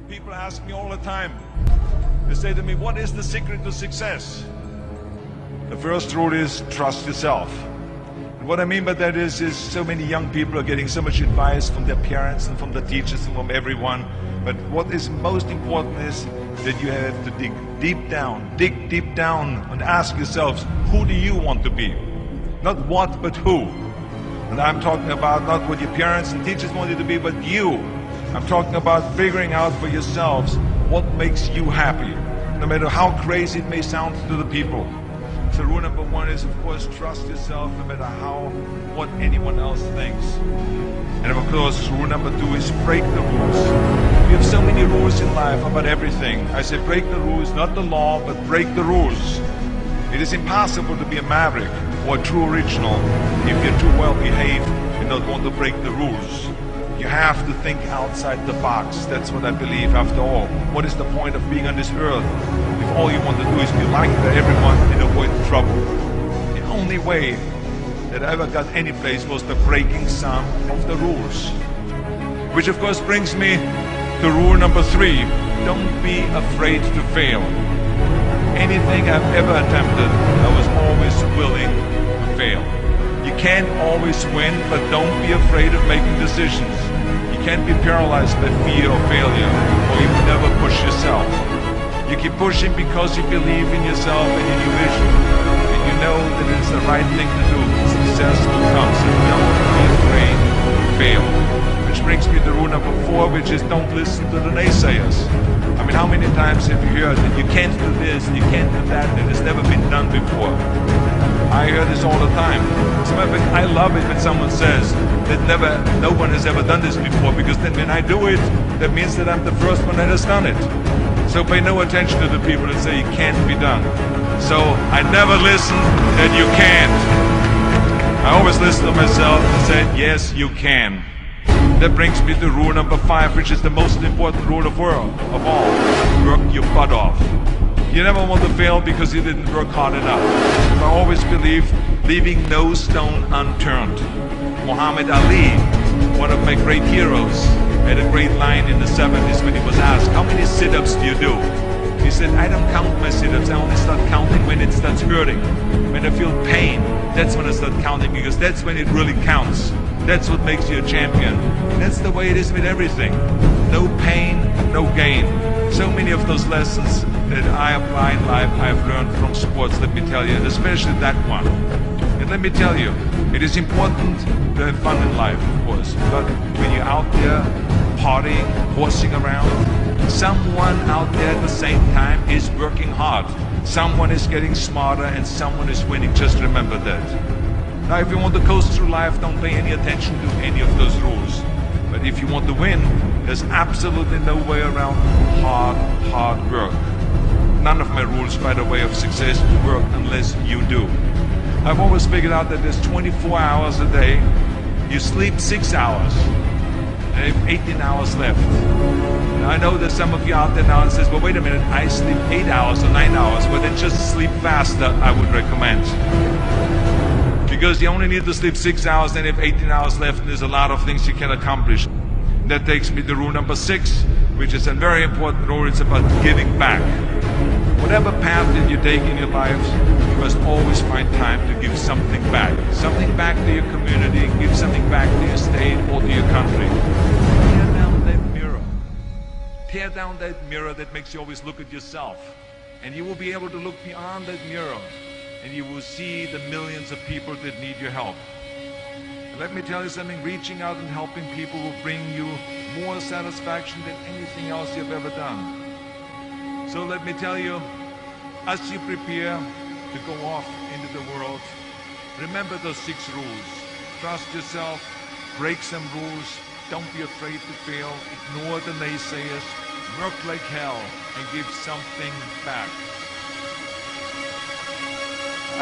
People ask me all the time, they say to me, what is the secret to success? The first rule is trust yourself. And what I mean by that is so many young people are getting so much advice from their parents and from the teachers and from everyone. But what is most important is that you have to dig deep down and ask yourselves, who do you want to be? Not what, but who. And I'm talking about not what your parents and teachers want you to be, but you. I'm talking about figuring out for yourselves what makes you happy, no matter how crazy it may sound to the people. So rule number one is, of course, trust yourself no matter what anyone else thinks. And of course, rule number two is break the rules. We have so many rules in life about everything. I say break the rules, not the law, but break the rules. It is impossible to be a maverick or a true original if you're too well behaved and don't want to break the rules. You have to think outside the box. That's what I believe after all. What is the point of being on this earth if all you want to do is be liked by everyone and avoid trouble? The only way that I ever got any place was the breaking some of the rules. Which of course brings me to rule number three. Don't be afraid to fail. Anything I've ever attempted, I was always willing to fail. You can't always win, but don't be afraid of making decisions. You can't be paralyzed by fear or failure, or you will never push yourself. You keep pushing because you believe in yourself and in your vision, and you know that it's the right thing to do. Success will come, so don't be afraid to fail. Which brings me to rule number four, which is don't listen to the naysayers. I mean, how many times have you heard that you can't do this, you can't do that, and it's never been done before? I hear this all the time. As a matter of fact, I love it when someone says that no one has ever done this before, because then when I do it, that means that I'm the first one that has done it. So pay no attention to the people that say it can't be done. So I never listen that you can't. I always listen to myself and say, yes, you can. That brings me to rule number five, which is the most important rule of all. Work your butt off. You never want to fail because you didn't work hard enough. I always believe leaving no stone unturned. Muhammad Ali, one of my great heroes, had a great line in the 70s when he was asked, how many sit-ups do you do? He said, I don't count my sit-ups, I only start counting when it starts hurting. When I feel pain, that's when I start counting, because that's when it really counts. That's what makes you a champion. That's the way it is with everything. No pain, no gain. So many of those lessons that I apply in life, I've learned from sports, let me tell you, and especially that one. And let me tell you, it is important to have fun in life, of course, but when you're out there partying, horsing around, someone out there at the same time is working hard. Someone is getting smarter and someone is winning. Just remember that. Now, if you want to coast through life, don't pay any attention to any of those rules. But if you want to win, there's absolutely no way around hard work. None of my rules, by the way, of success work unless you do. I've always figured out that there's 24 hours a day. You sleep 6 hours, and you have 18 hours left. Now, I know there's some of you out there now and says, well, wait a minute, I sleep 8 hours or 9 hours. Well, then just sleep faster, I would recommend. Because you only need to sleep 6 hours and you have 18 hours left, and there's a lot of things you can accomplish. And that takes me to rule number 6, which is a very important rule. It's about giving back. Whatever path that you take in your life, you must always find time to give something back. Something back to your community, give something back to your state or to your country. Tear down that mirror. Tear down that mirror that makes you always look at yourself. And you will be able to look beyond that mirror, and you will see the millions of people that need your help. And let me tell you something, reaching out and helping people will bring you more satisfaction than anything else you've ever done. So let me tell you, as you prepare to go off into the world, remember those 6 rules. Trust yourself, break some rules, don't be afraid to fail, ignore the naysayers, work like hell, and give something back.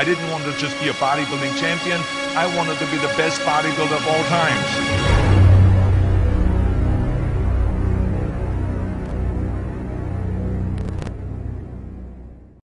I didn't want to just be a bodybuilding champion. I wanted to be the best bodybuilder of all times.